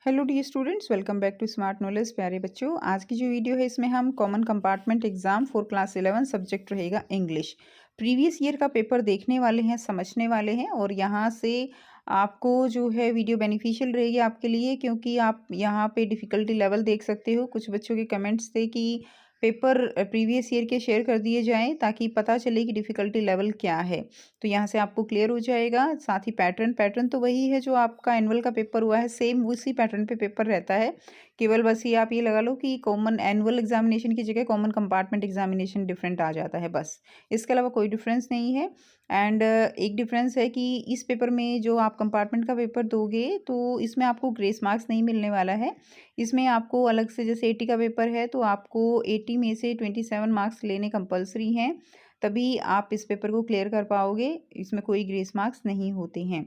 Hello dear students, welcome back to smart knowledge. प्यारे बच्चों, आज की जो वीडियो है इसमें हम common compartment exam for class 11 subject रहेगा इंग्लिश। प्रीवियस ईयर का पेपर देखने वाले हैं, समझने वाले हैं और यहाँ से आपको जो है वीडियो बेनिफिशियल रहेगी आपके लिए, क्योंकि आप यहाँ पे डिफ़िकल्टी लेवल देख सकते हो। कुछ बच्चों के कमेंट्स थे कि पेपर प्रीवियस ईयर के शेयर कर दिए जाएँ ताकि पता चले कि डिफ़िकल्टी लेवल क्या है। तो यहाँ से आपको क्लियर हो जाएगा। साथ ही पैटर्न तो वही है जो आपका एनुअल का पेपर हुआ है, सेम उसी पैटर्न पे पेपर रहता है। केवल बस ये आप ये लगा लो कि कॉमन एनुअल एग्जामिनेशन की जगह कॉमन कंपार्टमेंट एग्जामिनेशन डिफरेंट आ जाता है, बस। इसके अलावा कोई डिफरेंस नहीं है। एंड एक डिफरेंस है कि इस पेपर में जो आप कंपार्टमेंट का पेपर दोगे तो इसमें आपको ग्रेस मार्क्स नहीं मिलने वाला है। इसमें आपको अलग से, जैसे 80 का पेपर है तो आपको 80 में से 27 मार्क्स लेने कंपलसरी हैं, तभी आप इस पेपर को क्लियर कर पाओगे। इसमें कोई ग्रेस मार्क्स नहीं होते हैं।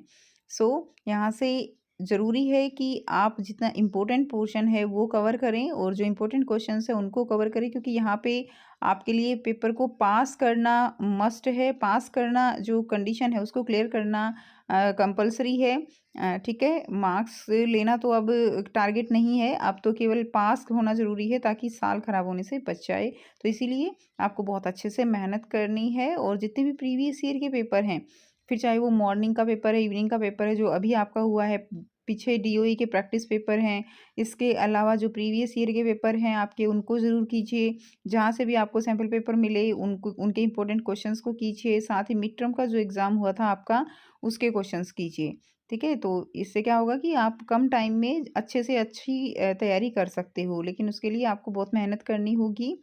यहाँ से ज़रूरी है कि आप जितना इम्पोर्टेंट पोर्शन है वो कवर करें और जो इम्पोर्टेंट क्वेश्चंस है उनको कवर करें, क्योंकि यहाँ पे आपके लिए पेपर को पास करना मस्ट है। पास करना जो कंडीशन है उसको क्लियर करना कंपलसरी है। ठीक है, मार्क्स लेना तो अब टारगेट नहीं है, अब तो केवल पास होना ज़रूरी है ताकि साल ख़राब होने से बच जाए। तो इसीलिए आपको बहुत अच्छे से मेहनत करनी है और जितने भी प्रीवियस ईयर के पेपर हैं, फिर चाहे वो मॉर्निंग का पेपर है, इवनिंग का पेपर है जो अभी आपका हुआ है, पीछे डीओई के प्रैक्टिस पेपर हैं, इसके अलावा जो प्रीवियस ईयर के पेपर हैं आपके, उनको ज़रूर कीजिए। जहाँ से भी आपको सैम्पल पेपर मिले उनको, उनके इंपॉर्टेंट क्वेश्चंस को कीजिए। साथ ही मिड टर्म का जो एग्ज़ाम हुआ था आपका, उसके क्वेश्चंस कीजिए। ठीक है, तो इससे क्या होगा कि आप कम टाइम में अच्छे से अच्छी तैयारी कर सकते हो, लेकिन उसके लिए आपको बहुत मेहनत करनी होगी।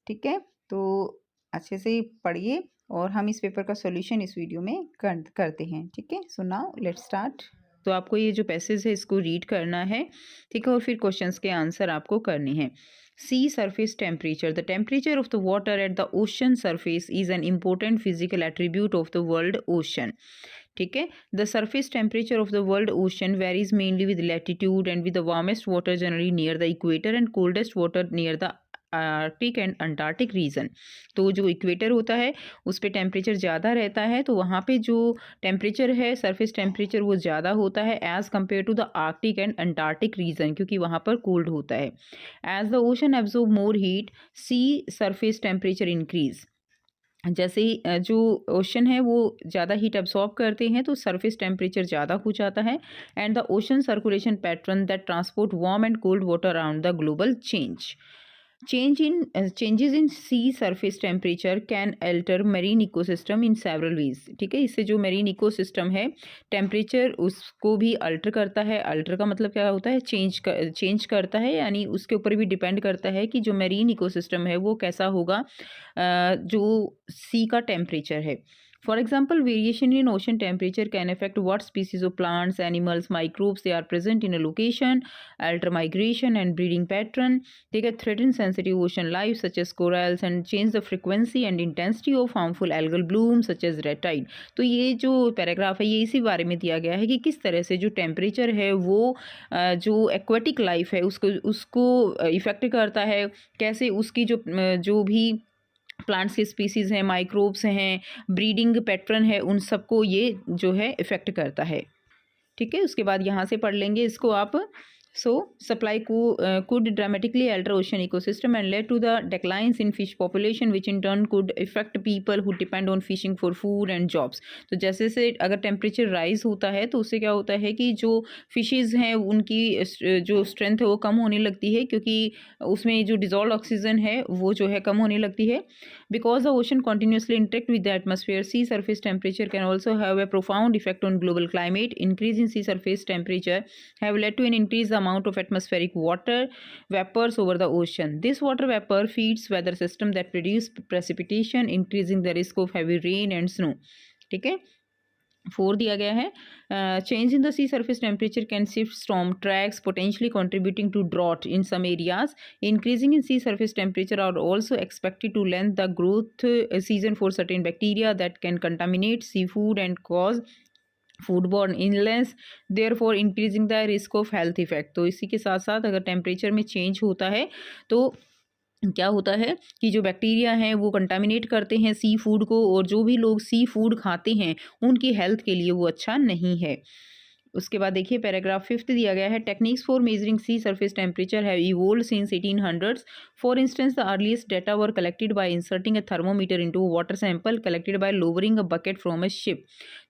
ठीक है, तो अच्छे से पढ़िए और हम इस पेपर का सॉल्यूशन इस वीडियो में करते हैं। ठीक है, सो नाउ लेट्स स्टार्ट। तो आपको ये जो पैसेज है इसको रीड करना है, ठीक है, और फिर क्वेश्चंस के आंसर आपको करने हैं। Sea surface temperature. The temperature of the water at the ocean surface is an important physical attribute of the world ocean. ठीक है, the surface temperature of the world ocean varies mainly with latitude and with the warmest water generally near the equator and coldest water near the Arctic and Antarctic region. तो जो equator होता है उस पे temperature ज़्यादा रहता है, तो वहाँ पे जो टेम्परेचर है, सरफेस टेम्परेचर, वो ज़्यादा होता है as compare to the Arctic and Antarctic region, क्योंकि वहाँ पर कोल्ड होता है। As the ocean absorb more heat, sea surface temperature increase. जैसे ही जो ओशन है वो ज़्यादा हीट एब्सॉर्ब करते हैं तो सरफेस टेम्परेचर ज़्यादा हो जाता है। And the ocean circulation pattern that transport warm and cold water around the global changes in sea surface temperature can alter marine ecosystem in several ways। ठीक है, इससे जो मेरीन इकोसिस्टम है, टेम्परेचर उसको भी अल्टर करता है। अल्टर का मतलब क्या होता है? चेंज करता है, यानी उसके ऊपर भी डिपेंड करता है कि जो मेरीन इकोसिस्टम है वो कैसा होगा, जो सी का टेम्परेचर है। For example, variation in ocean temperature can affect what species of plants, animals, microbes they are present in a location, alter migration and breeding pattern, they can threaten sensitive ocean life such as corals and change the frequency and intensity of harmful algal blooms such as red tide। तो ये जो paragraph है ये इसी बारे में दिया गया है कि किस तरह से जो टेम्परेचर है वो जो एक्वेटिक लाइफ है उसको उसको इफेक्ट करता है, कैसे उसकी जो भी प्लांट्स के स्पीसीज़ हैं, माइक्रोब्स हैं, ब्रीडिंग पैटर्न है, उन सबको ये जो है इफ़ेक्ट करता है। ठीक है, उसके बाद यहाँ से पढ़ लेंगे इसको आप। So, supply could dramatically alter ocean ecosystem and led to the declines in fish population, which in turn could affect people who depend on fishing for food and jobs। तो जैसे से अगर टेम्परेचर राइज होता है तो उससे क्या होता है कि जो फिशेज़ हैं उनकी जो स्ट्रेंथ है वो कम होने लगती है, क्योंकि उसमें जो डिजॉल्व ऑक्सीजन है वो जो है कम होने लगती है। Because the ocean continuously interact with the atmosphere, sea surface temperature can also have a profound effect on global climate। Increase in sea surface temperature have led to an increased amount of atmospheric water vapors over the ocean। This water vapor feeds weather system that produce precipitation, increasing the risk of heavy rain and snow। ठीक है, 4 दिया गया है। Change in the sea surface temperature can shift storm tracks, potentially contributing to drought in some areas. Increasing in sea surface temperature are also expected to length the growth season for certain bacteria that can contaminate seafood and cause foodborne illness, therefore increasing the risk of health effect. तो इसी के साथ साथ अगर temperature में change होता है तो क्या होता है कि जो बैक्टीरिया हैं वो कंटामिनेट करते हैं सी फूड को, और जो भी लोग सी फूड खाते हैं उनकी हेल्थ के लिए वो अच्छा नहीं है। उसके बाद देखिए पैराग्राफ 5 दिया गया है, techniques for measuring sea surface temperature have evolved since 1800s। For instance the earliest data were collected by inserting a thermometer into water sample collected by lowering a bucket from a ship.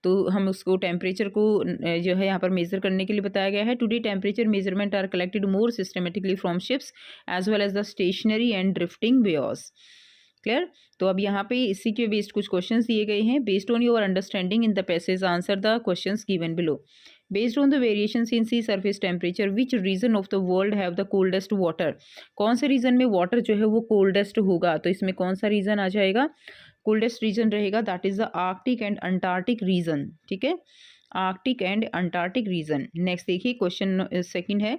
तो हम उसको temperature को जो है यहाँ पर major करने के लिए बताया गया है। Today temperature measurement are collected more systematically from ships as well as the stationary and drifting weirs. Clear. तो अब यहाँ पे इसी के बेस्ड कुछ क्वेश्चंस दिए गए हैं। Based on your understanding in the passage answer the questions given below. Based on the variations in sea surface temperature which region of the world have the coldest water. कौन से reason में water जो है वो coldest होगा, तो इसमें कौन सा रीजन आ जाएगा, कोल्डेस्ट रीजन रहेगा, that is the Arctic and Antarctic region. ठीक है, Arctic and Antarctic region. Next देखिए क्वेश्चन सेकंड है,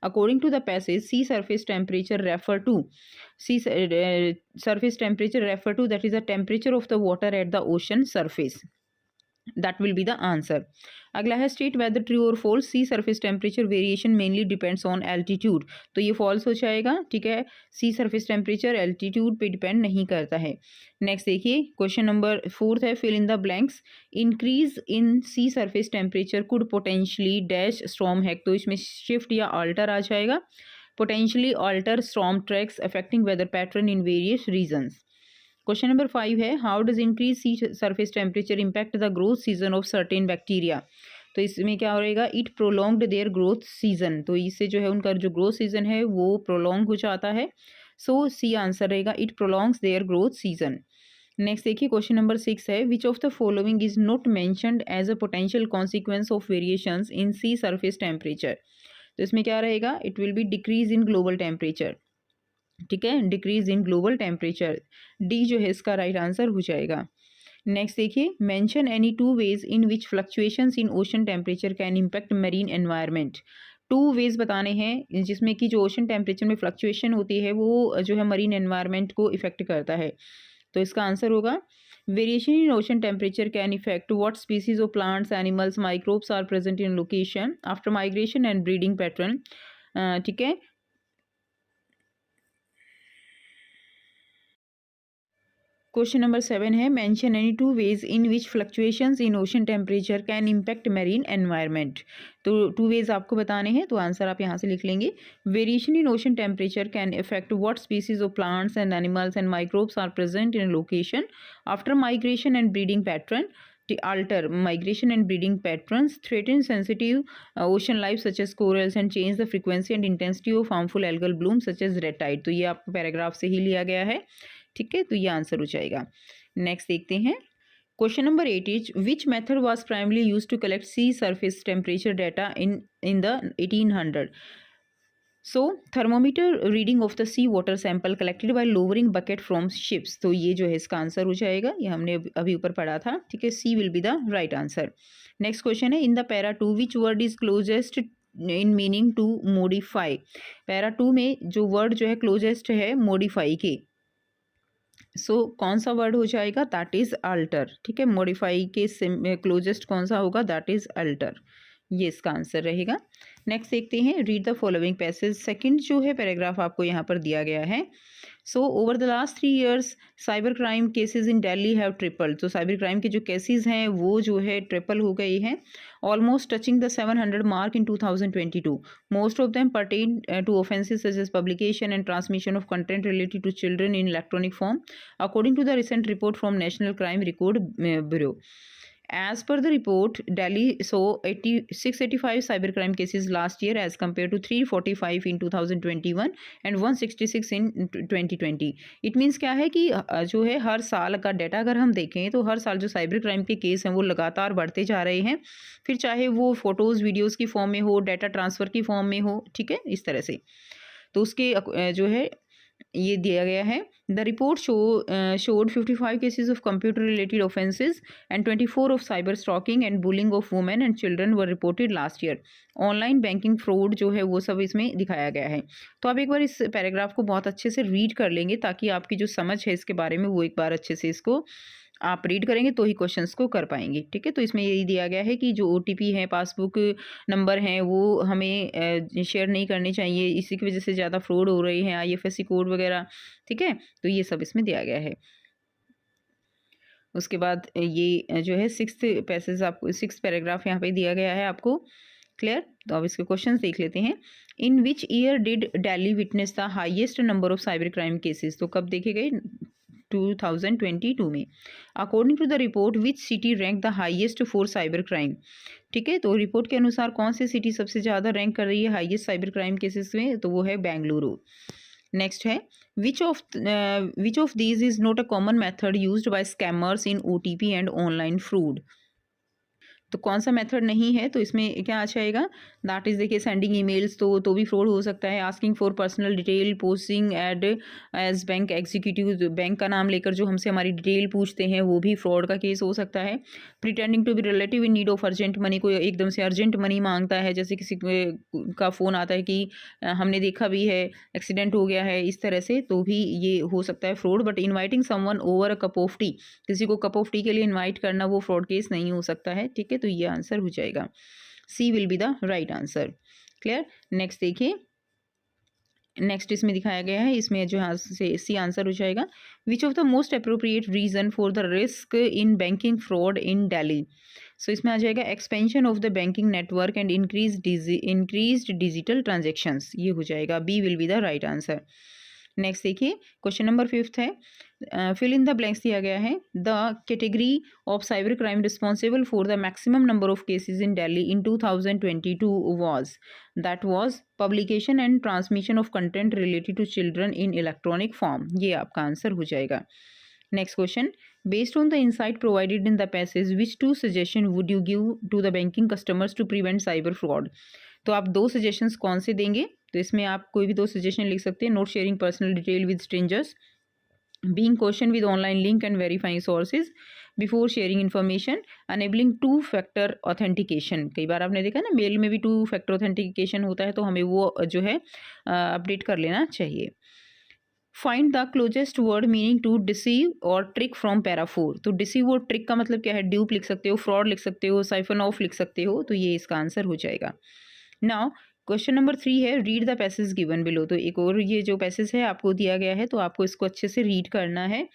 according to the passage sea surface temperature refer to, sea surface temperature refer to that is the temperature of the water at the ocean surface, that will be the answer। अगला है state whether true or false sea surface temperature variation mainly depends on altitude। तो ये false हो जाएगा। ठीक है, sea surface temperature altitude पे depend नहीं करता है। नेक्स्ट देखिए क्वेश्चन नंबर 4 है, fill in the blanks, increase in sea surface temperature could potentially dash storm hack. तो इसमें शिफ्ट या अल्टर आ जाएगा, potentially alter storm tracks affecting weather pattern in various regions। Question number 5 है, how does increase sea surface temperature impact the growth season of certain bacteria. तो इसमें क्या हो रहेगा, it prolonged their growth season. तो इससे जो है उनका जो ग्रोथ सीजन है वो प्रोलॉन्ग हो जाता है। सो सी आंसर रहेगा, it prolongs their growth season. Next देखिए क्वेश्चन नंबर 6 है, which of the following is not mentioned as a potential consequence of variations in sea surface temperature. तो इसमें क्या रहेगा, it will be decrease in global temperature. ठीक है, decrease in global temperature, D जो है इसका राइट आंसर हो जाएगा। नेक्स्ट देखिए, mention any two ways in which fluctuations in ocean temperature can impact marine environment. Two ways बताने हैं जिसमें कि जो ओशन टेम्परेचर में फ्लक्चुएशन होती है वो जो है मरीन एनवायरनमेंट को इफेक्ट करता है। तो इसका आंसर होगा, variation in ocean temperature can effect what species of plants animals microbes are present in location after migration and breeding pattern. ठीक है, क्वेश्चन नंबर 7 है, mention any two ways in which fluctuations in ocean temperature can impact marine environment. तो two ways आपको बताने हैं, तो answer आप यहाँ से लिख लेंगे, variation in ocean temperature can effect what species of plants and animals and microbes are present in location after migration and breeding pattern. alter migration and breeding patterns, threaten sensitive ocean life such as corals and change the frequency and intensity of harmful algal blooms such as red tide। तो ये आपको paragraph से ही लिया गया है। ठीक है, तो ये आंसर हो जाएगा। नेक्स्ट देखते हैं question number 8 is, which method was primarily used to collect sea surface temperature data in the 1800। So thermometer reading of the sea water sample collected by lowering bucket from ships. तो ये जो है इसका answer हो जाएगा, ये हमने अभी ऊपर पढ़ा था। ठीक है, C will be the right answer. Next question है, in the para 2 which word is closest in meaning to modify. Para 2 में जो वर्ड जो है क्लोजेस्ट है मॉडिफाई के, सो कौन सा वर्ड हो जाएगा, दैट इज अल्टर। ठीक है, मॉडिफाई के क्लोजेस्ट कौन सा होगा, दैट इज अल्टर, ये इसका आंसर रहेगा। नेक्स्ट देखते हैं, read the following passage. Second जो है पैराग्राफ आपको यहाँ पर दिया गया है, so over the last 3 years cyber crime cases in Delhi have tripled. तो साइबर क्राइम के जो केसेस हैं वो जो है ट्रिपल हो गए हैं, almost touching the 700 mark in 2022। Most of them pertain to offences such as publication and transmission of content related to children in electronic form, according to the recent report from National Crime Record Bureau. As per the report, Delhi saw 685 cybercrime cases last year as compared to 345 in 2021 and 166 in 2020। It means क्या है कि जो है हर साल का data अगर हम देखें तो हर साल जो साइबर क्राइम के केस हैं वो लगातार बढ़ते जा रहे हैं, फिर चाहे वो फोटोज़ वीडियोज़ की फॉर्म में हो, डाटा ट्रांसफ़र की फॉर्म में हो। ठीक है, इस तरह से तो उसके जो है ये दिया गया है, the report showed 55 cases of computer related offenses and 24 of cyber stalking and bullying of women and children were reported last year। Online banking fraud जो है वो सब इसमें दिखाया गया है। तो आप एक बार इस पैराग्राफ को बहुत अच्छे से रीड कर लेंगे ताकि आपकी जो समझ है इसके बारे में वो एक बार अच्छे से इसको आप रीड करेंगे तो ही क्वेश्चंस को कर पाएंगे। ठीक है, तो इसमें यही दिया गया है कि जो OTP है, पासबुक नंबर हैं, वो हमें शेयर नहीं करने चाहिए, इसी की वजह से ज़्यादा फ्रॉड हो रही हैं, IFSC कोड वगैरह। ठीक है, तो ये सब इसमें दिया गया है। उसके बाद ये जो है सिक्स्थ पैसेज आपको, सिक्स्थ पैराग्राफ यहाँ पे दिया गया है आपको। क्लियर? तो अब इसके क्वेश्चंस देख लेते हैं। In which year did Delhi witness the highest number of cyber crime cases? तो कब देखे गए? 2022 में। According to the report which city rank the highest for cyber crime? ठीक है, तो रिपोर्ट के अनुसार कौन सी सिटी सबसे ज़्यादा रैंक कर रही है हाईएस्ट साइबर क्राइम केसेस में? तो वो है बेंगलुरु। नेक्स्ट है which of these is not a common method used by scammers in OTP and online fraud? तो कौन सा मेथड नहीं है? तो इसमें क्या आ जाएगा? दैट इज देखिए सेंडिंग ईमेल्स, तो भी फ्रॉड हो सकता है। Asking for personal detail, posting ad as bank executive, bank का नाम लेकर जो हमसे हमारी डिटेल पूछते हैं वो भी फ्रॉड का केस हो सकता है। Pretending to be relative in need of urgent money, कोई एकदम से अर्जेंट मनी मांगता है, जैसे किसी का फ़ोन आता है कि हमने देखा भी है एक्सीडेंट हो गया है, इस तरह से, तो भी ये हो सकता है fraud. But inviting someone over a cup of T, किसी को कप ऑफ टी के लिए इन्वाइट करना, वो फ्रॉड केस नहीं हो सकता है। ठीक है, तो ये आंसर हो जाएगा, C will be the right answer. Clear? Next देखिए, नेक्स्ट इसमें दिखाया गया है, इसमें जो यहाँ से सी आंसर हो जाएगा। Which of the most appropriate reason for the risk in banking fraud in Delhi? So इसमें आ जाएगा expansion of the banking network and increased digital transactions, ये हो जाएगा, B will be the right answer. Next देखिए, question number 5 है, fill in the blanks दिया गया है। The category of cyber crime responsible for the maximum number of cases in Delhi in 2022 was, that was publication and transmission of content related to children in electronic form, ये आपका answer हो जाएगा। Next question, based on the insight provided in the passage which 2 suggestion would you give to the banking customers to prevent cyber fraud? तो आप 2 suggestions कौन से देंगे? तो इसमें आप कोई भी 2 सजेशन लिख सकते हैं। Note sharing personal detail with strangers, being question with online link and verifying sources before sharing information, enabling 2 factor authentication. कई बार आपने देखा ना मेल में भी 2 फैक्टर ऑथेंटिकेशन होता है, तो हमें वो जो है अपडेट कर लेना चाहिए। Find the closest word meaning to deceive और ट्रिक फ्रॉम पैरा 4। तो डिसीव और ट्रिक का मतलब क्या है? ड्यूप लिख सकते हो, फ्रॉड लिख सकते हो, साइफन ऑफ लिख सकते हो, तो ये इसका आंसर हो जाएगा। नाउ क्वेश्चन नंबर 3 है, read the passage given below. तो एक और ये जो पैसेज है आपको दिया गया है, तो आपको इसको अच्छे से रीड करना है।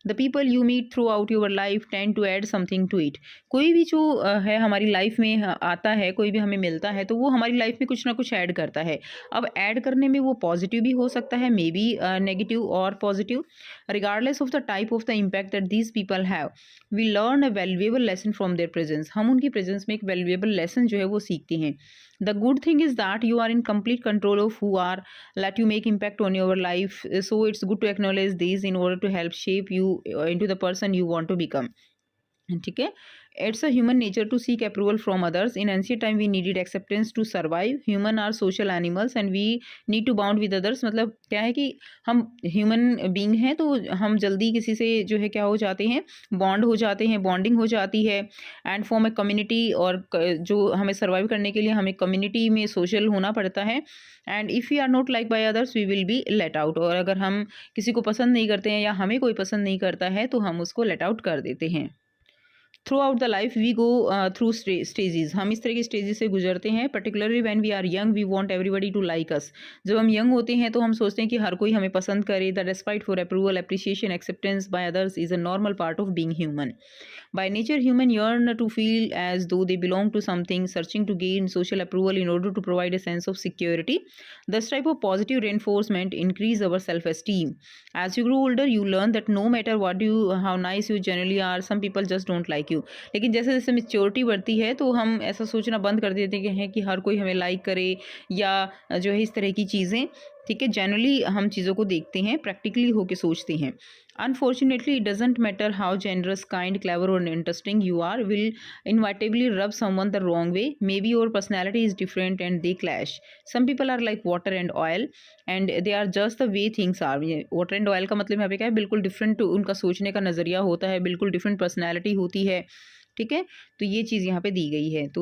The people you meet throughout your life tend to add something to it. कोई भी जो है हमारी लाइफ में आता है, कोई भी हमें मिलता है, तो वो हमारी लाइफ में कुछ ना कुछ ऐड करता है। अब ऐड करने में वो पॉजिटिव भी हो सकता है, मे बी नेगेटिव और positive. Regardless of the type of the impact that these people have, we learn a valuable lesson from their presence. हम उनकी प्रेजेंस में एक वैल्यूएबल लेसन जो है वो सीखते हैं। The good thing is that you are in complete control of who are, let you make impact on your life. So it's good to acknowledge these in order to help shape you into the person you want to become. ठीक है, it's a human nature to seek approval from others. In ancient time we needed acceptance to survive. Human are social animals and we need to bound with others. मतलब क्या है कि हम human being हैं, तो हम जल्दी किसी से जो है क्या हो जाते हैं, बॉन्ड हो जाते हैं, बॉन्डिंग हो जाती है एंड फॉर्म ए कम्युनिटी। और जो हमें सर्वाइव करने के लिए हमें कम्युनिटी में सोशल होना पड़ता है। And if we are not like by others we will be let out. और अगर हम किसी को पसंद नहीं करते हैं या हमें कोई पसंद नहीं करता है, तो हम उसको लेट आउट कर देते हैं। Throughout the life we go through stages. हम इस तरह की स्टेजेस से गुजरते हैं। Particularly when we are young we want everybody to like us. जब हम यंग होते हैं तो हम सोचते हैं कि हर कोई हमें पसंद करे। The despite for approval, appreciation, acceptance by others is a normal part of being human. By nature human yearn to feel as though they belong to something, searching to gain social approval in order to provide a sense of security. This type of positive reinforcement increase our self-esteem. As you grow older, you learn that no matter how nice you generally are, some people just don't like you. लेकिन जैसे जैसे maturity बढ़ती है तो हम ऐसा सोचना बंद कर देते हैं कि हर कोई हमें लाइक करे या जो है इस तरह की चीज़ें। ठीक है, जनरली हम चीज़ों को देखते हैं, प्रैक्टिकली होके सोचते हैं। Unfortunately, it doesn't matter how generous, kind, clever or interesting you are, will inevitably rub someone the wrong way. Maybe your personality is different and they clash. Some people are like water and oil and they are just the way things are. Water and oil का मतलब यहाँ पे क्या है, बिल्कुल different उनका सोचने का नज़रिया होता है, बिल्कुल डिफरेंट पर्सनैलिटी होती है। ठीक है, तो ये चीज़ यहाँ पे दी गई है। तो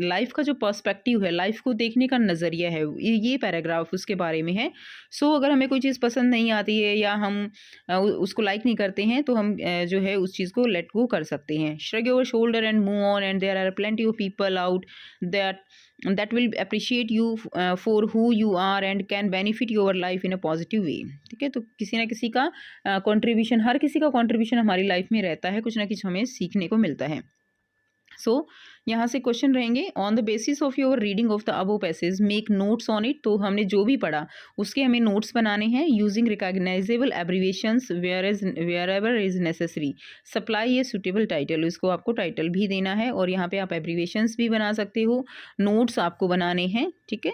लाइफ का जो पर्सपेक्टिव है, लाइफ को देखने का नज़रिया है, ये पैराग्राफ उसके बारे में है। सो अगर हमें कोई चीज़ पसंद नहीं आती है या हम उसको लाइक नहीं करते हैं, तो हम जो है उस चीज़ को लेट गो कर सकते हैं। Shrug your shoulder and move on and there are plenty of people out that that will appreciate you for who you are and can benefit your life in a positive way। ठीक है, तो किसी ना किसी का contribution, हर किसी का contribution हमारी लाइफ में रहता है, कुछ ना कुछ हमें सीखने को मिलता है। सो यहाँ से क्वेश्चन रहेंगे, on the basis of your reading of the above passage make notes on it. तो हमने जो भी पढ़ा उसके हमें नोट्स बनाने हैं, using recognisable abbreviations wherever is necessary, supply a suitable title. इसको आपको टाइटल भी देना है और यहाँ पे आप एब्रीविएशंस भी बना सकते हो, नोट्स आपको बनाने हैं। ठीक है,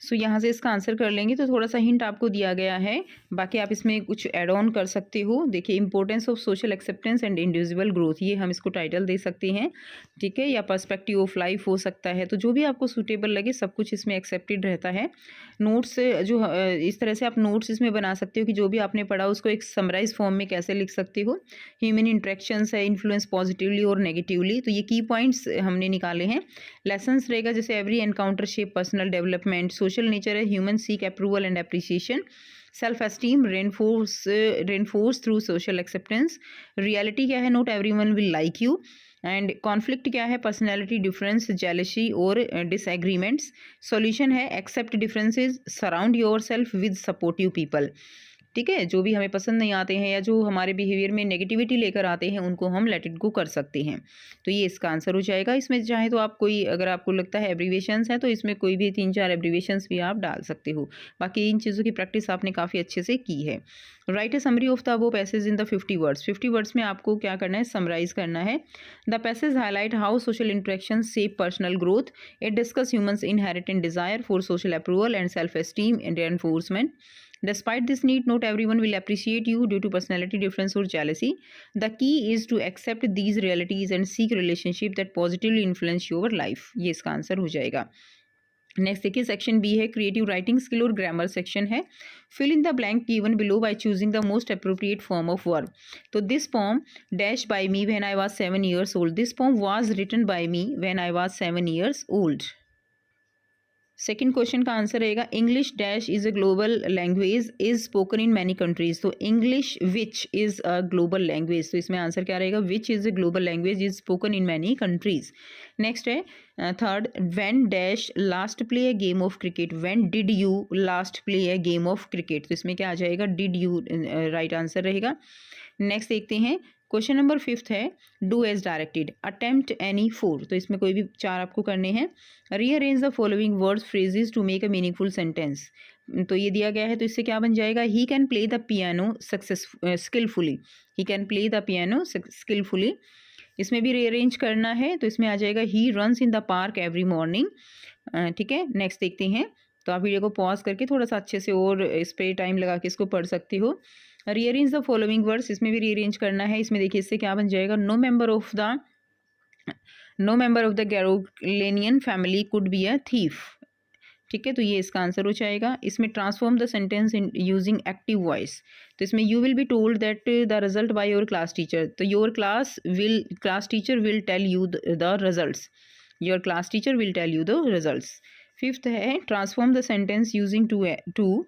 सो यहाँ से इसका आंसर कर लेंगे, तो थोड़ा सा हिंट आपको दिया गया है, बाकी आप इसमें कुछ ऐड ऑन कर सकते हो। देखिए, importance of social acceptance and individual growth, ये हम इसको टाइटल दे सकते हैं। ठीक है, या पर्सपेक्टिव ऑफ लाइफ हो सकता है, तो जो भी आपको सूटेबल लगे सब कुछ इसमें एक्सेप्टेड रहता है। नोट्स जो इस तरह से आप नोट्स इसमें बना सकते हो कि जो भी आपने पढ़ा उसको एक समराइज फॉर्म में कैसे लिख सकते हो। ह्यूमन इंट्रैक्शंस है, इन्फ्लुएंस पॉजिटिवली और नेगेटिवली, तो ये की पॉइंट्स हमने निकाले हैं। लेसन्स रहेगा जैसे every encounter shape personal development, social nature है, human seek approval and appreciation, self esteem reinforce through social acceptance, reality क्या है, not everyone will like you, and conflict क्या है, पर्सनैलिटी डिफरेंस, जेलसी और डिसएग्रीमेंट्स, सॉल्यूशन है accept differences, surround yourself with supportive people. ठीक है, जो भी हमें पसंद नहीं आते हैं या जो हमारे बिहेवियर में नेगेटिविटी लेकर आते हैं उनको हम लेट इट गो कर सकते हैं। तो ये इसका आंसर हो जाएगा। इसमें चाहे तो आप कोई, अगर आपको लगता है एब्रीविएशंस है तो इसमें कोई भी 3-4 एब्रीविएशंस भी आप डाल सकते हो। बाकी इन चीज़ों की प्रैक्टिस आपने काफ़ी अच्छे से की है। Right a summary of the above passage in the 50 words. 50 words में आपको क्या करना है, समराइज करना है। The passage highlight how social interaction shape personal growth, it discuss humans inherent desire for social approval and self esteem and enforcement. Despite this need, not everyone will appreciate you due to personality difference or jealousy. The key is to accept these realities and seek relationship that positively influence your life। ये इसका answer हो जाएगा। Next देखिए, section B है creative writing skill और grammar section है। Fill in the blank given below by choosing the most appropriate form of verb. तो this poem dash by me when I was 7 years old। This poem was written by me when I was 7 years old। Second question का answer रहेगा, English dash is a global language is spoken in many countries. तो English which is a global language, तो इसमें answer क्या रहेगा, which is a global language is spoken in many countries. Next है third, when dash last play a game of cricket. When did you last play a game of cricket, तो इसमें क्या आ जाएगा, डिड यू राइट आंसर रहेगा। Next देखते हैं, question number 5 है, do as directed, attempt any 4। तो इसमें कोई भी 4 आपको करने हैं। Rearrange the following words phrases to make a meaningful sentence. तो ये दिया गया है, तो इससे क्या बन जाएगा, he can play the piano skilfully. He can play the piano skilfully. इसमें भी रीअरेंज करना है, तो इसमें आ जाएगा, he runs in the park every morning. ठीक है, नेक्स्ट देखते हैं। तो आप वीडियो को पॉज करके थोड़ा सा अच्छे से और इस पर टाइम लगा के इसको पढ़ सकते हो। रीअरेंज द फॉलोइंग वर्ड्स, इसमें भी रीअरेंज करना है। इसमें देखिए इससे क्या बन जाएगा, no member of the Garolenian family could be a thief. ठीक है, तो ये इसका आंसर हो जाएगा। इसमें transform the sentence in using active voice. तो इसमें you will be told that the result by your class teacher. तो your class teacher will tell you the results. Your class teacher will tell you the results. Fifth है, transform the sentence using too.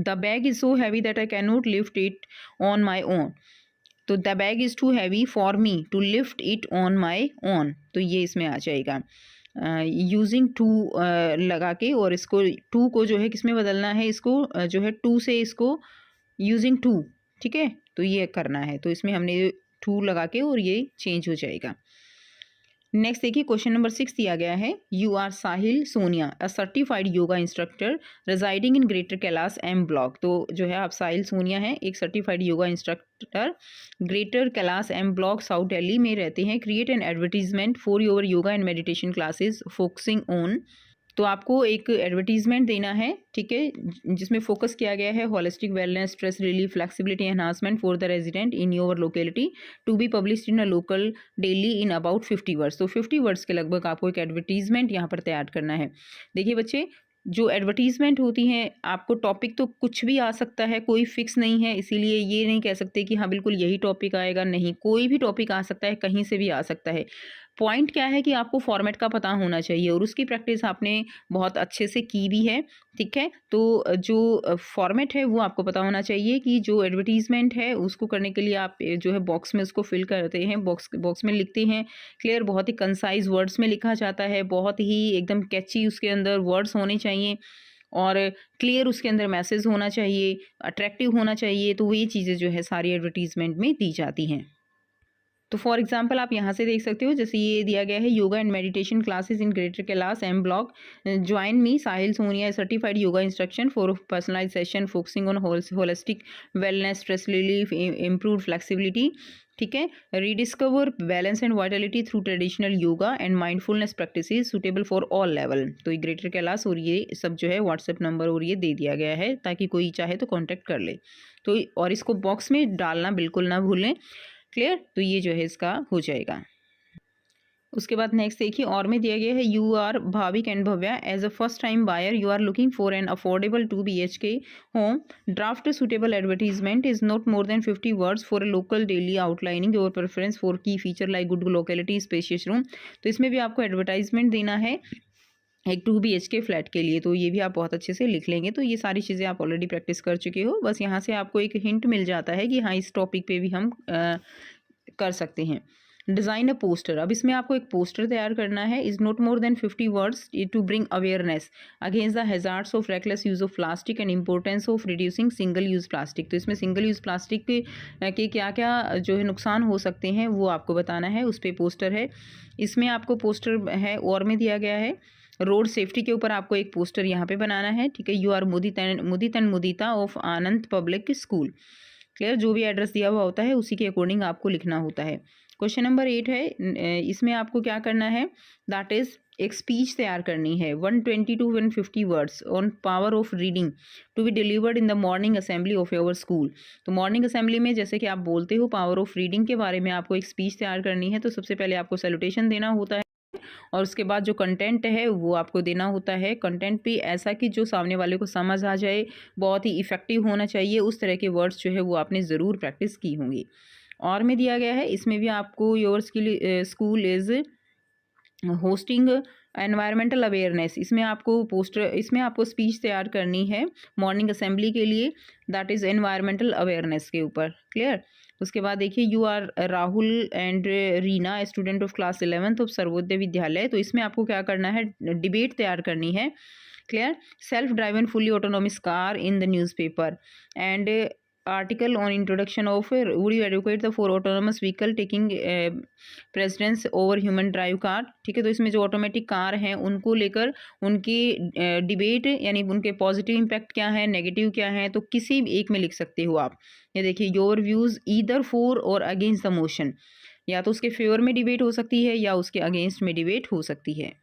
The bag is so heavy that I cannot lift it on my own। तो the bag is too heavy for me to lift it on my own। तो ये इसमें आ जाएगा using to लगा के, और इसको टू को जो है किसमें बदलना है, इसको जो है टू से इसको यूजिंग टू। ठीक है, तो ये करना है, तो इसमें हमने टू लगा के और ये चेंज हो जाएगा। नेक्स्ट देखिए, क्वेश्चन नंबर 6 दिया गया है, you are Sahil Sonia a certified yoga instructor residing in greater Kailash M block. तो जो है आप साहिल सोनिया हैं, एक certified yoga instructor, Greater Kailash M block south Delhi में रहते हैं। Create an advertisement for your yoga and meditation classes focusing on. तो आपको एक एडवर्टीजमेंट देना है, ठीक है, जिसमें फोकस किया गया है holistic wellness, stress relief, flexibility enhancement for the resident in your locality to be published in a local daily in about 50 words. तो 50 वर्ड्स के लगभग आपको एक एडवर्टीजमेंट यहाँ पर तैयार करना है। देखिए बच्चे, जो एडवर्टीजमेंट होती हैं, आपको टॉपिक तो कुछ भी आ सकता है, कोई फिक्स नहीं है, इसीलिए ये नहीं कह सकते कि हाँ बिल्कुल यही टॉपिक आएगा, नहीं, कोई भी टॉपिक आ सकता है, कहीं से भी आ सकता है। पॉइंट क्या है कि आपको फॉर्मेट का पता होना चाहिए और उसकी प्रैक्टिस आपने बहुत अच्छे से की भी है, ठीक है। तो जो फॉर्मेट है वो आपको पता होना चाहिए कि जो एडवर्टीजमेंट है उसको करने के लिए आप जो है बॉक्स में उसको फिल करते हैं, बॉक्स में लिखते हैं। क्लियर, बहुत ही कंसाइज वर्ड्स में लिखा जाता है, बहुत ही एकदम कैची उसके अंदर वर्ड्स होने चाहिए और क्लियर उसके अंदर मैसेज होना चाहिए, अट्रैक्टिव होना चाहिए। तो ये चीज़ें जो है सारी एडवर्टीजमेंट में दी जाती हैं। तो फॉर एग्जांपल आप यहाँ से देख सकते हो, जैसे ये दिया गया है yoga and meditation classes in greater Kailash M block, join me Sahil Sonia certified yoga instruction for personalise session focusing on holistic wellness, stress relief, improve flexibility, ठीक है। Rediscover balance and vitality through traditional yoga and mindfulness practices suitable for all level. तो ये greater Kailash और ये सब जो है WhatsApp number और ये दे दिया गया है ताकि कोई चाहे तो कांटेक्ट कर ले। तो और इसको बॉक्स में डालना बिल्कुल ना भूलें। क्लियर, तो ये जो है इसका हो जाएगा। उसके बाद नेक्स्ट देखिए, और में दिया गया है you are Bhavik and Bhavya as a first time buyer you are looking for an affordable 2 BHK home, draft suitable advertisement is not more than 50 words for a local daily outlining your preference for key feature like good locality, spacious room. तो इसमें भी आपको advertisement देना है एक 2 BHK flat के लिए, तो ये भी आप बहुत अच्छे से लिख लेंगे। तो ये सारी चीज़ें आप ऑलरेडी प्रैक्टिस कर चुके हो, बस यहाँ से आपको एक हिंट मिल जाता है कि हाँ इस टॉपिक पे भी हम कर सकते हैं। डिज़ाइन अ पोस्टर, अब इसमें आपको एक पोस्टर तैयार करना है। Is not more than 50 words to bring awareness against the hazards of reckless use of plastic and importance of reducing single use plastic. तो इसमें सिंगल यूज़ प्लास्टिक के क्या क्या जो है नुकसान हो सकते हैं वो आपको बताना है, उस पर पोस्टर है। इसमें आपको पोस्टर है और में दिया गया है रोड सेफ्टी के ऊपर आपको एक पोस्टर यहाँ पे बनाना है, ठीक है। You are Mudit and Mudita of Anand public school. Clear, जो भी एड्रेस दिया हुआ होता है उसी के अकॉर्डिंग आपको लिखना होता है। क्वेश्चन नंबर 8 है, इसमें आपको क्या करना है, दैट इज एक स्पीच तैयार करनी है 120 to 150 words on power of reading to be delivered in the morning assembly of your school. तो मॉर्निंग असेंबली में जैसे कि आप बोलते हो पावर ऑफ रीडिंग के बारे में आपको एक स्पीच तैयार करनी है, तो सबसे पहले आपको सैल्यूटेशन देना होता है और उसके बाद जो कंटेंट है वो आपको देना होता है। कंटेंट भी ऐसा कि जो सामने वाले को समझ आ जाए, बहुत ही इफ़ेक्टिव होना चाहिए, उस तरह के वर्ड्स जो है वो आपने ज़रूर प्रैक्टिस की होंगी। और में दिया गया है, इसमें भी आपको your school is hosting environmental awareness, इसमें आपको स्पीच तैयार करनी है मॉर्निंग असेंबली के लिए, दैट इज़ एनवायरमेंटल अवेयरनेस के ऊपर। क्लियर, उसके बाद देखिए you are Rahul and Reena student of class 11th of Sarvodaya Vidyalaya. तो इसमें आपको क्या करना है, डिबेट तैयार करनी है। Clear, self driven fully autonomous car in the newspaper and article on introduction of would you advocate the for autonomous vehicle taking precedence over human drive car. ठीक है, तो इसमें जो ऑटोमेटिक कार हैं उनको लेकर उनकी डिबेट यानी उनके पॉजिटिव इम्पैक्ट क्या है, नेगेटिव क्या है, तो किसी भी एक में लिख सकते हो आप। ये देखिए, योर व्यूज़ ईदर फॉर और अगेंस्ट द मोशन, या तो उसके फेवर में डिबेट हो सकती है या उसके अगेंस्ट में डिबेट हो सकती है।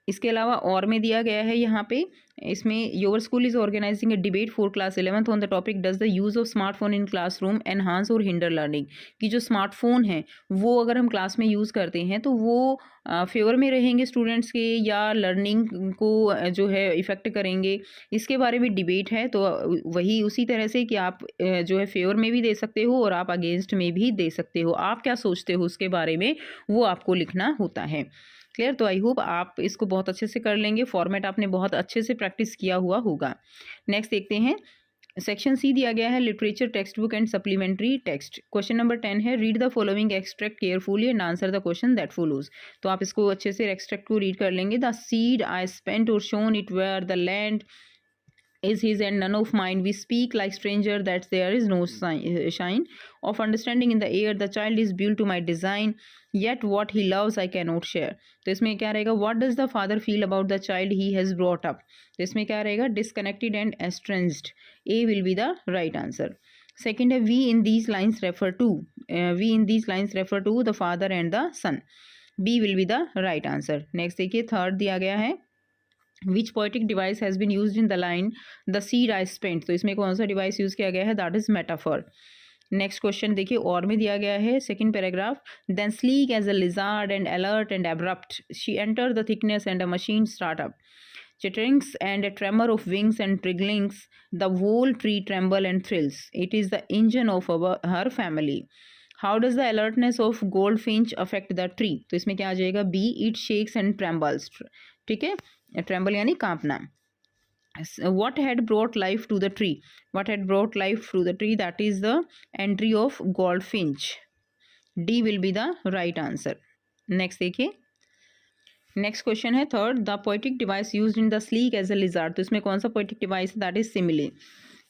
इसके अलावा और में दिया गया है यहाँ पे, इसमें your school is organising a debate for class 11th on the topic does the use of smartphone in classroom enhance or hinder learning. कि जो स्मार्टफोन है वो अगर हम क्लास में यूज़ करते हैं तो वो फेवर में रहेंगे स्टूडेंट्स के या लर्निंग को जो है इफ़ेक्ट करेंगे, इसके बारे में डिबेट है। तो वही उसी तरह से कि आप जो है फेवर में भी दे सकते हो और आप अगेंस्ट में भी दे सकते हो। आप क्या सोचते हो उसके बारे में वो आपको लिखना होता है। क्लियर, तो आई होप आप इसको बहुत अच्छे से कर लेंगे, फॉर्मेट आपने बहुत अच्छे से प्रैक्टिस किया हुआ होगा। नेक्स्ट देखते हैं, सेक्शन सी दिया गया है literature text book and supplementary text. Question number 10 है, read the following extract carefully and answer the question that follows. तो आप इसको अच्छे से एक्सट्रैक्ट को रीड कर लेंगे। The seed I spent or sown it where the land is his and none of mine. We speak like stranger that there is no shine of understanding in the air. The child is built to my design, yet what he loves I cannot share. तो इसमें क्या रहेगा, what does the father feel about the child he has brought up. तो इसमें क्या रहेगा, disconnected and estranged. A will be the right answer. Second है, we in these lines refer to the father and the son. B will be the right answer. Next देखिए, third दिया गया है, Which poetic device has been used in the line the seed I spent. तो इसमें कौन सा device use किया गया है, that is metaphor. Next question देखिए, और में दिया गया है second paragraph, then sleek as a lizard and alert and abrupt she enter the thickness and a machine startup chitterings and a tremor of wings and trigglings, the whole tree tremble and thrills. It is the engine of her family. How does the alertness of gold finch affect the tree, तो इसमें क्या आ जाएगा B, it shakes and trembles, ठीक है, tremble यानी कांपना. What had brought life to the tree, what had brought life to the tree, that is the entry of goldfinch. D will be the right answer. Next देखिए, next question है third, the poetic device used in the sleek as a lizard, तो इसमें कौन सा poetic device है, that is simile,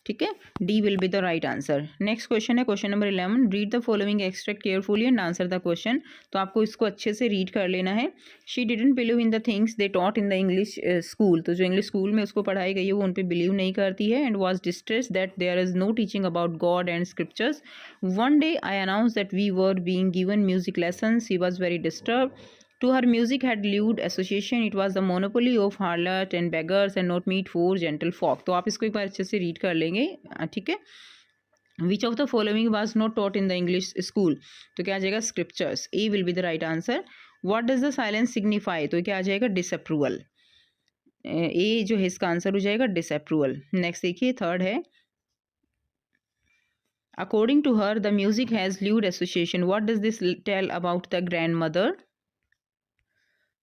ठीक है, D will be the right answer. Next question है question number 11, read the following extract carefully and answer the question, तो आपको इसको अच्छे से रीड कर लेना है. She didn't believe in the things they taught in the English school, तो जो इंग्लिश स्कूल में उसको पढ़ाई गई है वो उन पर बिलीव नहीं करती है. And was distress that there is no teaching about God and scriptures. One day I announce that we were being given music lessons, she was very disturb. To her music had lewd association. It was the monopoly of harlot and beggars and not meet for gentle folk. तो आप इसको एक बार अच्छे से read कर लेंगे, ठीक है. Which of the following was not taught in the English school? तो क्या आ जाएगा scriptures. A will be the right answer. What does the silence signify? तो क्या आ जाएगा disapproval. A जो है इसका आंसर हो जाएगा disapproval. नेक्स्ट देखिए थर्ड है, according to her the music has lewd association. What does this tell about the grandmother?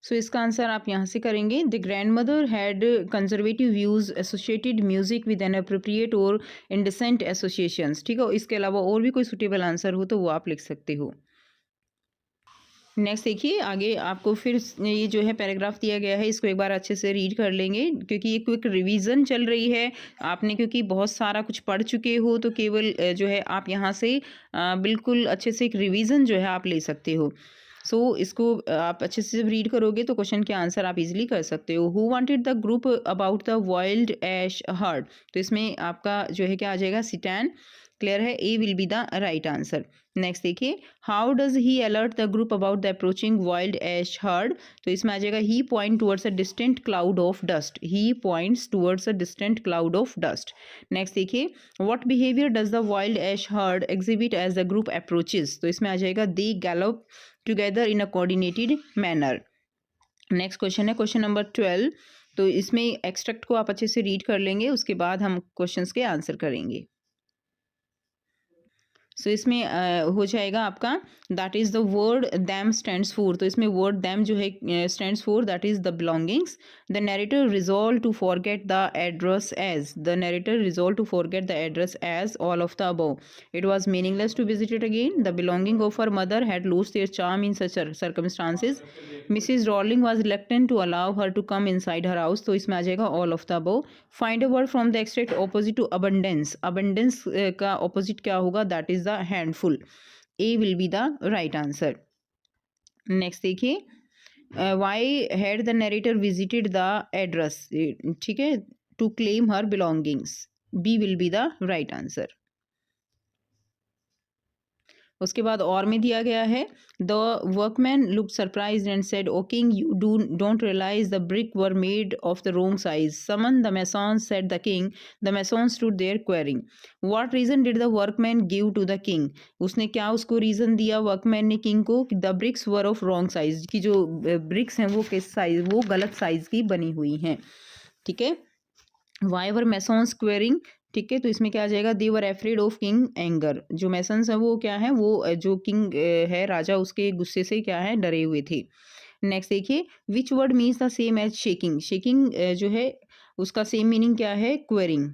सो इसका आंसर आप यहाँ से करेंगे, the grand mother had conservative views associated music with an appropriate और इंडिसेंट एसोसिएशंस, ठीक है. इसके अलावा और भी कोई सुटेबल आंसर हो तो वो आप लिख सकते हो. नेक्स्ट देखिए आगे आपको फिर ये जो है पैराग्राफ दिया गया है, इसको एक बार अच्छे से रीड कर लेंगे क्योंकि ये क्विक रिवीजन चल रही है. आपने क्योंकि बहुत सारा कुछ पढ़ चुके हो तो केवल जो है आप यहाँ से बिल्कुल अच्छे से एक रिवीजन जो है आप ले सकते हो. सो इसको आप अच्छे से रीड करोगे तो क्वेश्चन के आंसर आप इजीली कर सकते हो. Who wanted the group about the wild ash herd, तो इसमें आपका जो है क्या आ जाएगा सिटैन. क्लियर है, A will be the right answer. Next देखिए, how does he alert the group about the approaching wild ash herd, तो इसमें आ जाएगा he point towards a distant cloud of dust, he points towards a distant cloud of dust. Next देखिए, what behaviour does the wild ash herd exhibit as the group approaches, तो इसमें आ जाएगा they gallop together in a coordinated manner. Next question है question number 12, तो इसमें extract को आप अच्छे से रीड कर लेंगे, उसके बाद हम क्वेश्चंस के आंसर करेंगे. सो इसमें हो जाएगा आपका that is the word them stands for, तो इसमें वर्ड दैम जो है stands for that is the belongings. The narrator resolve to forget the address as, the narrator resolve to forget the address as all of the above. It was meaningless to visit it again. The belonging of her mother had lose their charm in such circumstances. Mrs Rawling was reluctant to allow her to come in side her house, तो इसमें आ जाएगा all of the above. Find a word from the extract opposite to abundance. Abundance का opposite क्या होगा, that is the handful. A will be the right answer. Next देखिए, why had the narrator visited the address, ठीक है, to claim her belongings. B will be the right answer. उसके बाद और में दिया गया है, the workman look surprise and said, O king you don't realise the brick were made of the wrong size. Summon the mason, said the king. The mason stood there quivering, what reason did the workman give to the king. उसने क्या उसको reason दिया workman ने king को, the bricks were of wrong size, की जो BRICS हैं वो किस साइज, वो गलत साइज की बनी हुई हैं, ठीक है. वाई वर मैसॉन्स क्वेरिंग, ठीक है, तो इसमें क्या आ जाएगा, दे वर एफ्रेड ऑफ किंग एंगर. जो मैसन्स है वो क्या है, वो जो किंग है राजा उसके गुस्से से क्या है डरे हुए थे. नेक्स्ट देखिए, which word means the same as shaking. Shaking जो है उसका सेम मीनिंग क्या है, क्वेरिंग.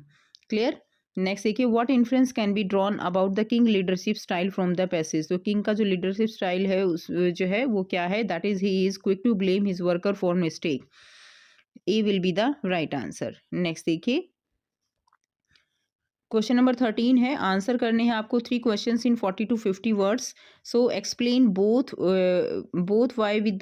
क्लियर. नेक्स्ट देखिए, what influence can be drawn about the king leadership style from the passage. तो किंग का जो लीडरशिप स्टाइल है उस जो है वो क्या है, that is he is quick to blame his worker for mistake. A will be the right answer. Next देखिए, क्वेश्चन नंबर 13 है, आंसर करने हैं आपको 3 questions in 40 to 50 words. So explain both why with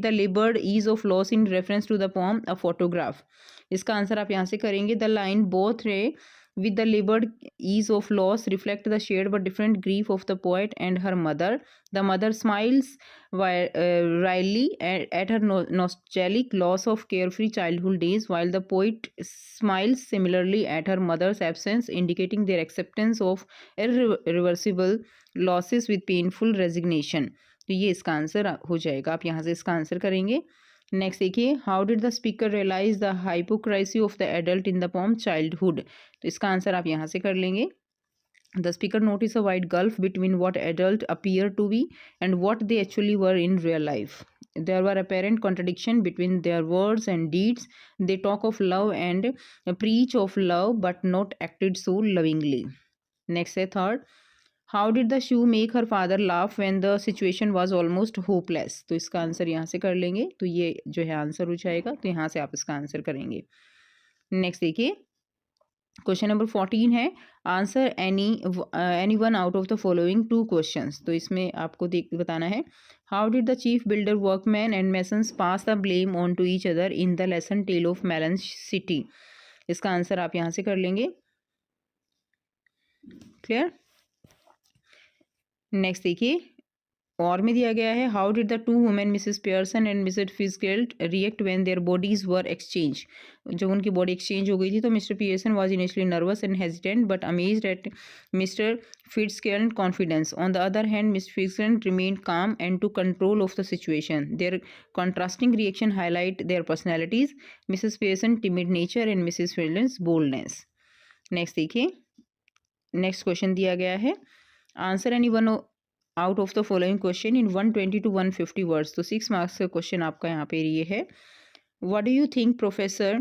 the laboured ease of loss in reference to the poem a photograph. इसका आंसर आप यहाँ से करेंगे, the line both wry with the labored ease of loss reflect the shared but different grief of the poet and her mother. The mother smiles wryly at her nostalgic loss of carefree childhood days, while the poet smiles similarly at her mother's absence, indicating their acceptance of irreversible losses with painful resignation. तो ये इसका answer हो जाएगा, आप यहाँ से इसका answer करेंगे. नेक्स्ट देखिए, how did the speaker realise the hypocrisy of the adult in the poem childhood. तो इसका आंसर आप यहाँ से कर लेंगे. The speaker noticed a wide gulf between what adults appear to be and what they actually were in real life. There were apparent contradiction between their words and deeds. They talk of love and preach of love, but not acted so lovingly. Next है third. How did the shoe make her father laugh when the situation was almost hopeless? तो इसका answer यहाँ से कर लेंगे, तो ये जो है आंसर हो जाएगा, तो यहाँ से आप इसका आंसर करेंगे. नेक्स्ट देखिए, क्वेश्चन नंबर 14 है answer any one out of the following two questions. तो इसमें आपको बताना है how did the chief builder workman and masons pass the blame on to each other in the lesson tale of Melon City. इसका आंसर आप यहाँ से कर लेंगे. क्लियर. नेक्स्ट देखिए, और में दिया गया है how did the two women Mrs Pearson and Mrs Fitzgerald react when their bodies were exchange. जब उनकी बॉडी एक्सचेंज हो गई थी तो Mr Pearson was initially nervous and hesitant but amazed at Mr Fitzgerald confidence. On the other hand Miss Fitzgerald remained calm and to control of the situation. Their contrasting reaction highlight their personalities. Mrs Pearson timid nature and Mrs Fitzgerald boldness. Next देखिए, next question दिया गया है answer any one out of the following question in 120 to 150 words. तो 6 marks का question आपका यहाँ पे ये है. What do you think professor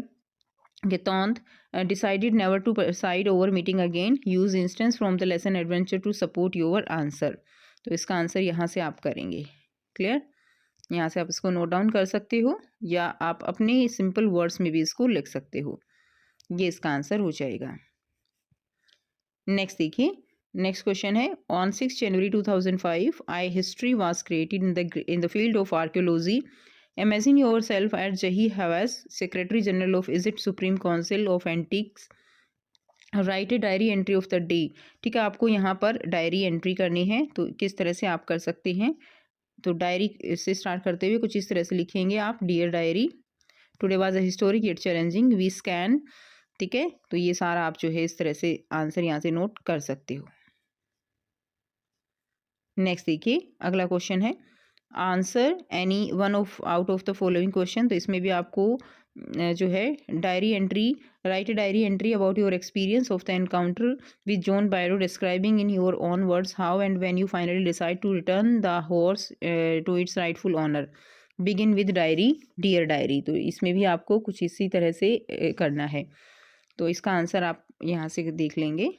Gaitonde decided never to preside over meeting again. Use instance from the lesson adventure to support your answer. तो इसका answer यहाँ से आप करेंगे. क्लियर. यहाँ से आप इसको नोट डाउन कर सकते हो या आप अपने सिंपल वर्ड्स में भी इसको लिख सकते हो. ये इसका आंसर हो जाएगा. नेक्स्ट देखिए, नेक्स्ट क्वेश्चन है on 6 January 2005 I history was created in the field of archaeology. Imagine yourself at Zahi Hawass secretary general of Egypt supreme council of antiques. Write a diary entry of the day. ठीक है, आपको यहाँ पर diary entry करनी है. तो किस तरह से आप कर सकते हैं, तो डायरी से स्टार्ट करते हुए कुछ इस तरह से लिखेंगे आप. Dear diary, today was a historic yet challenging, we scan. ठीक है, तो ये सारा आप जो है इस तरह से आंसर यहाँ से नोट कर सकते हो. नेक्स्ट देखिए, अगला क्वेश्चन है answer any one of out of the following question. तो इसमें भी आपको जो है diary entry, write a diary entry about your experience of the encounter with John Byro describing in your own words how and when you finally decide to return the horse to its rightful owner. Begin with diary, dear diary. तो इसमें भी आपको कुछ इसी तरह से करना है. तो इसका आंसर आप यहाँ से देख लेंगे,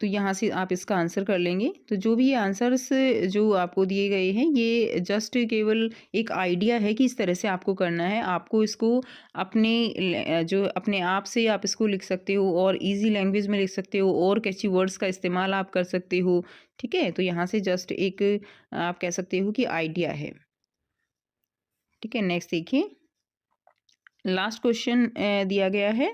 तो यहाँ से आप इसका आंसर कर लेंगे. तो जो भी ये आंसर्स जो आपको दिए गए हैं ये जस्ट केवल एक आइडिया है कि इस तरह से आपको करना है. आपको इसको अपने जो अपने आप से आप इसको लिख सकते हो और इजी लैंग्वेज में लिख सकते हो और कैची वर्ड्स का इस्तेमाल आप कर सकते हो. ठीक है, तो यहाँ से जस्ट एक आप कह सकते हो कि आइडिया है. ठीक है, नेक्स्ट देखिए, लास्ट क्वेश्चन दिया गया है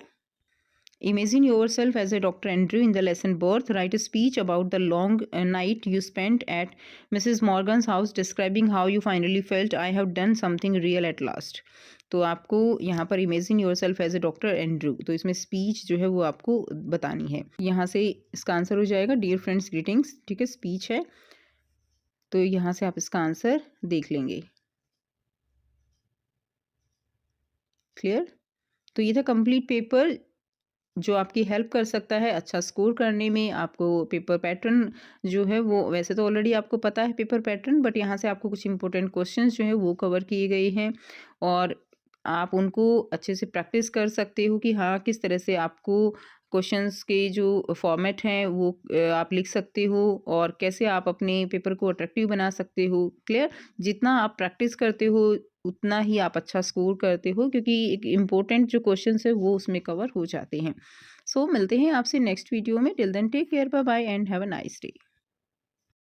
Imagine yourself as a Dr. Andrew in the lesson birth. Write a speech about the long night you spent at Mrs. Morgan's house describing how you finally felt I have done something real at last. तो आपको यहाँ पर Imagine yourself as a Dr. Andrew, तो इसमें speech जो है वो आपको बतानी है. यहाँ से इसका आंसर हो जाएगा डियर फ्रेंड्स ग्रीटिंग्स. ठीक है, स्पीच है, तो यहाँ से आप इसका आंसर देख लेंगे. क्लियर. तो ये था कंप्लीट पेपर जो आपकी हेल्प कर सकता है अच्छा स्कोर करने में. आपको पेपर पैटर्न जो है वो वैसे तो ऑलरेडी आपको पता है पेपर पैटर्न, बट यहाँ से आपको कुछ इंपॉर्टेंट क्वेश्चंस जो है वो कवर किए गए हैं और आप उनको अच्छे से प्रैक्टिस कर सकते हो कि हाँ किस तरह से आपको क्वेश्चंस के जो फॉर्मेट हैं वो आप लिख सकते हो और कैसे आप अपने पेपर को अट्रैक्टिव बना सकते हो. क्लियर. जितना आप प्रैक्टिस करते हो उतना ही आप अच्छा स्कोर करते हो क्योंकि एक इम्पोर्टेंट जो क्वेश्चंस है वो उसमें कवर हो जाते हैं. सो मिलते हैं आपसे नेक्स्ट वीडियो में. Till then take care, bye bye and have a nice day.